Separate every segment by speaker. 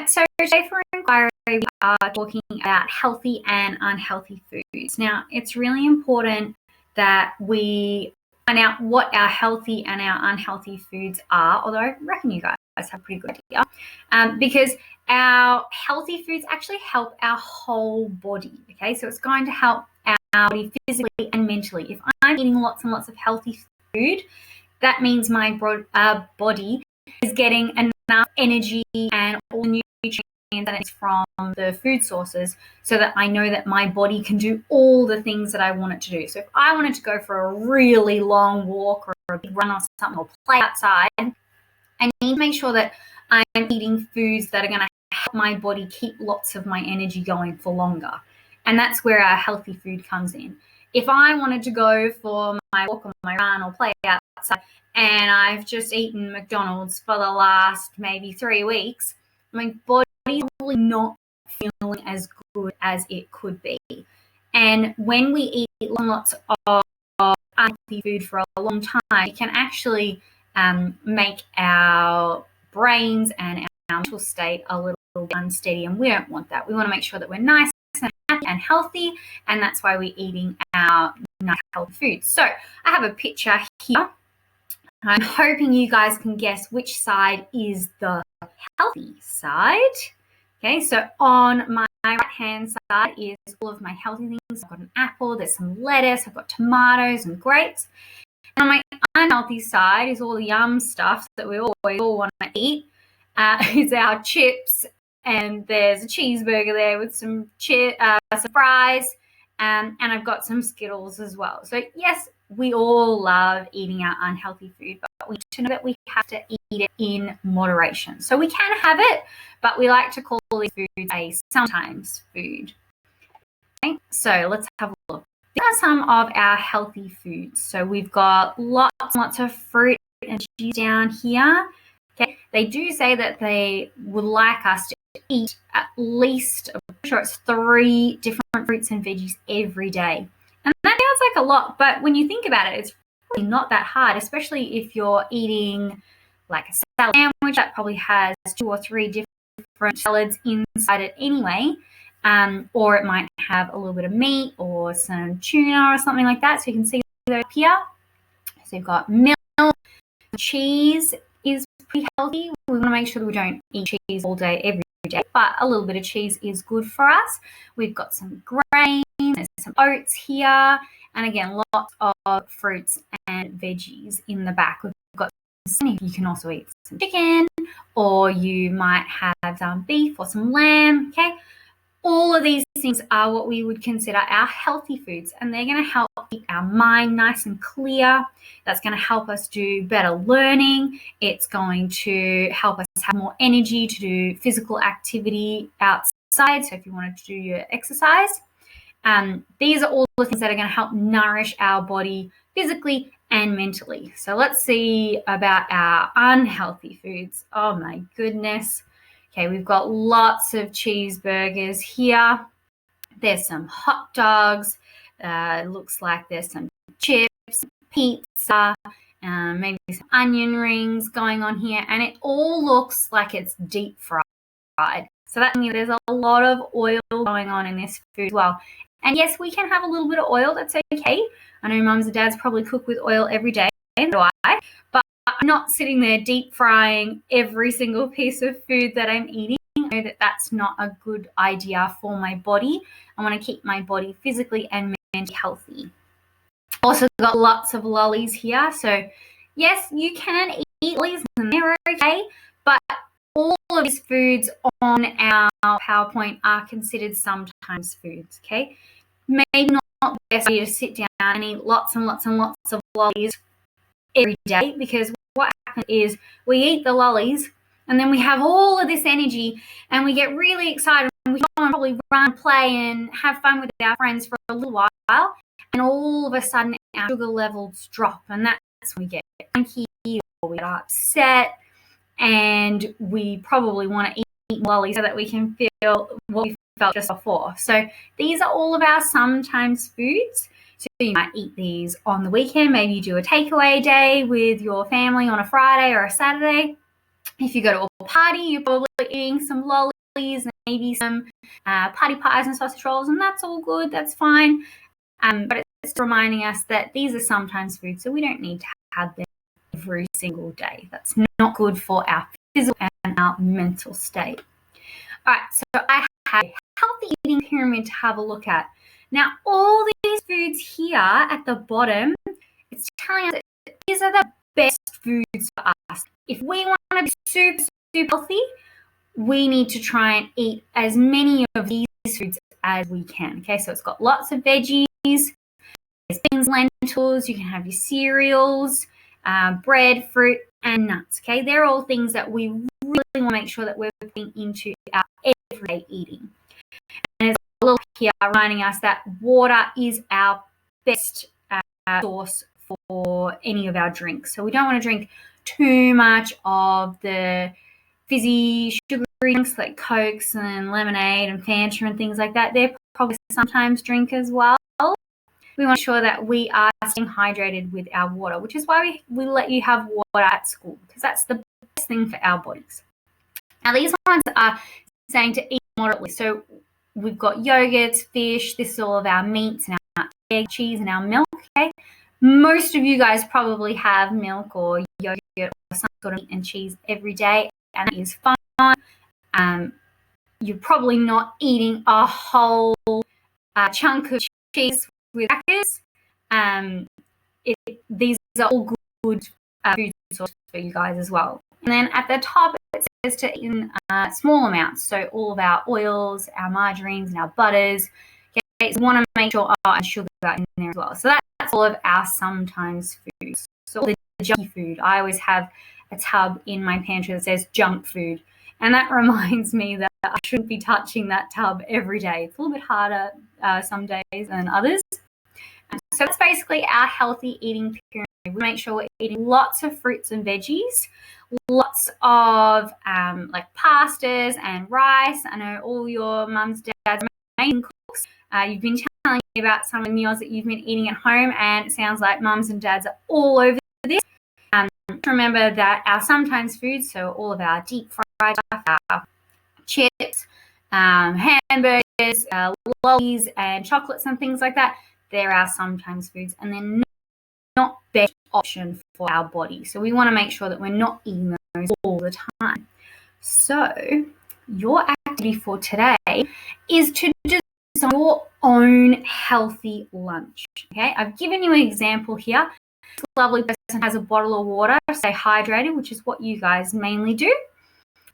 Speaker 1: so today for inquiry, we are talking about healthy and unhealthy foods. Now, it's really important that we find out what our healthy and our unhealthy foods are, although I reckon you guys have a pretty good idea, because our healthy foods actually help our whole body, okay? So it's going to help our body physically and mentally. If I'm eating lots and lots of healthy food, that means my body is getting enough energy and all the nutrients that it's from the food sources so that I know that my body can do all the things that I want it to do. So if I wanted to go for a really long walk or a big run or something or play outside, I need to make sure that I'm eating foods that are going to help my body keep lots of my energy going for longer. And that's where our healthy food comes in. If I wanted to go for my walk or my run or play outside and I've just eaten McDonald's for the last maybe 3 weeks, my body's probably not feeling as good as it could be. And when we eat lots of unhealthy food for a long time, it can actually make our brains and our mental state a little bit unsteady, and we don't want that. We want to make sure that we're nice and happy and healthy, and that's why we're eating our nice healthy food. So I have a picture here. I'm hoping you guys can guess which side is the healthy side. Okay, so on my right-hand side is all of my healthy things. I've got an apple, there's some lettuce, I've got tomatoes and grapes. And on my unhealthy side is all the yum stuff that we always all want to eat. Is our chips, and there's a cheeseburger there with some fries, and I've got some Skittles as well. So yes, we all love eating our unhealthy food, but we need to know that we have to eat it in moderation. So we can have it, but we like to call these foods a sometimes food. Okay, so let's have a look. These are some of our healthy foods. So we've got lots and lots of fruit and veggies down here. Okay, they do say that they would like us to eat at least, I'm sure it's 3 different fruits and veggies every day. And that sounds like a lot, but when you think about it, it's really not that hard, especially if you're eating like a salad sandwich that probably has 2 or 3 different salads inside it anyway. Or it might have a little bit of meat or some tuna or something like that. So you can see those up here. So you've got milk, cheese is pretty healthy. We want to make sure that we don't eat cheese all day, every day, but a little bit of cheese is good for us. We've got some grains, there's some oats here, and again, lots of fruits and veggies in the back. We've got some, you can also eat some chicken, or you might have some beef or some lamb, okay? All of these things are what we would consider our healthy foods, and they're going to help keep our mind nice and clear. That's going to help us do better learning. It's going to help us have more energy to do physical activity outside. So if you wanted to do your exercise, these are all the things that are going to help nourish our body physically and mentally. So let's see about our unhealthy foods. Oh my goodness. Okay, we've got lots of cheeseburgers here. There's some hot dogs. It looks like there's some chips, pizza, maybe some onion rings going on here. And it all looks like it's deep fried. So that means there's a lot of oil going on in this food as well. And yes, we can have a little bit of oil. That's okay. I know mums and dads probably cook with oil every day, and so do I. But I'm not sitting there deep frying every single piece of food that I'm eating. I know that that's not a good idea for my body. I want to keep my body physically and mentally healthy. Also got lots of lollies here. So yes, you can eat lollies and they're okay. But all of these foods on our PowerPoint are considered sometimes foods, okay? Maybe not the best idea to sit down and eat lots and lots and lots of lollies every day, because what happens is we eat the lollies and then we have all of this energy and we get really excited and we go and probably run, play and have fun with our friends for a little while, and all of a sudden our sugar levels drop, and that's when we get cranky or we get upset, and we probably want to eat lollies so that we can feel what we felt just before. So these are all of our sometimes foods. So you might eat these on the weekend. Maybe you do a takeaway day with your family on a Friday or a Saturday. If you go to a party, you're probably eating some lollies maybe some patty pies and sausage rolls, and that's all good. That's fine. But it's reminding us that these are sometimes foods, so we don't need to have them every single day. That's not good for our physical and our mental state. All right, so I have a healthy eating pyramid to have a look at. Now, all these foods here at the bottom, it's telling us that these are the best foods for us. If we want to be super, super healthy, we need to try and eat as many of these foods as we can. Okay, so it's got lots of veggies, there's beans, lentils, you can have your cereals, bread, fruit, and nuts. Okay, they're all things that we really want to make sure that we're putting into our everyday eating. And there's a little here reminding us that water is our best source for any of our drinks. So we don't want to drink too much of the fizzy, sugary drinks like Cokes and lemonade and Fanta and things like that. They're probably sometimes drink as well. We want to ensure that we are staying hydrated with our water, which is why we let you have water at school, because that's the best thing for our bodies. Now, these ones are saying to eat moderately. So we've got yogurts, fish, this is all of our meats and our egg, cheese, and our milk. Okay, most of you guys probably have milk or yogurt or some sort of meat and cheese every day, and that is fine. You're probably not eating a whole chunk of cheese with crackers. These are all good food sources for you guys as well. And then at the top it says to eat in small amounts, so all of our oils, our margarines, and our butters. Okay, so we want to make sure and sugar in there as well. So that's all of our sometimes foods. So all the junky food. I always have a tub in my pantry that says junk food, and that reminds me that I shouldn't be touching that tub every day. It's a little bit harder some days than others. So that's basically our healthy eating pyramid. We make sure we're eating lots of fruits and veggies, lots of like pastas and rice. I know all your mums, dads, amazing cooks. You've been telling me about some of the meals that you've been eating at home, and it sounds like mums and dads are all over this. Remember that our sometimes foods, so all of our deep fried stuff, our chips, hamburgers, lollies, and chocolates and things like that, they're our sometimes foods, and they're not best option for our body. So we want to make sure that we're not eating those all the time. So your activity for today is to design your own healthy lunch. Okay, I've given you an example here. This lovely person has a bottle of water, stay hydrated, which is what you guys mainly do.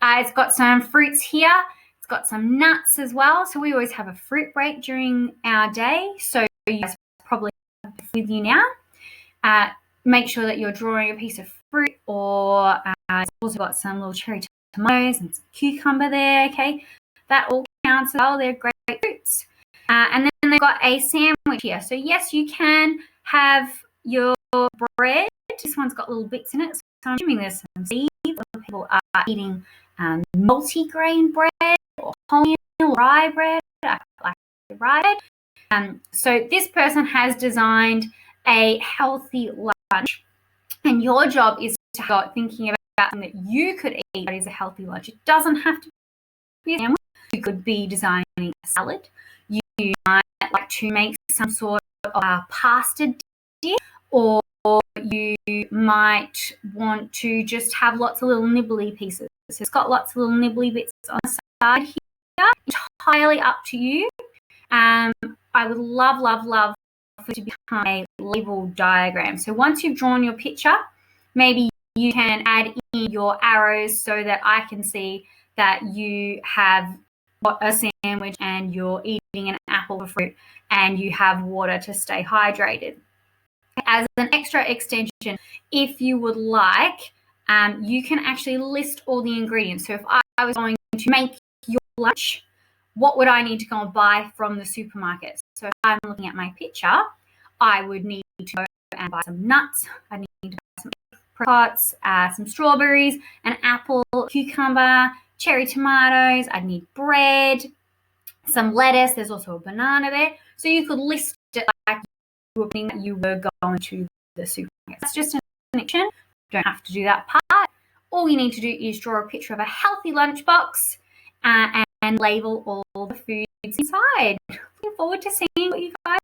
Speaker 1: It's got some fruits here. It's got some nuts as well. So we always have a fruit break during our day. So you guys probably have it with you now. Make sure that you're drawing a piece of fruit, or it's also got some little cherry tomatoes and some cucumber there. Okay, that all counts as well. They're great fruits. And then they've got a sandwich here. So yes, you can have your bread. This one's got little bits in it. So I'm assuming there's some seeds. A lot of people are eating multi-grain bread or wholemeal rye bread. I like rye bread. So this person has designed a healthy lunch, and your job is to start thinking about something that you could eat that is a healthy lunch. It doesn't have to be a sandwich. You could be designing a salad. You might like to make some sort of pasta dish, or you might want to just have lots of little nibbly pieces. So it's got lots of little nibbly bits on the side here. Entirely up to you. I would love for it to become a label diagram. So once you've drawn your picture, maybe you can add in your arrows so that I can see that you have got a sandwich and you're eating an apple or fruit and you have water to stay hydrated. As an extra extension, if you would like, you can actually list all the ingredients. So if I was going to make your lunch, what would I need to go and buy from the supermarket? So if I'm looking at my picture, I would need to go and buy some nuts. I need to buy some apricots, some strawberries, an apple, cucumber, cherry tomatoes. I'd need bread, some lettuce. There's also a banana there. So you could list it like you were going to the supermarket. That's just an connection. You don't have to do that part. All you need to do is draw a picture of a healthy lunchbox and and label all the foods inside. Looking forward to seeing what you guys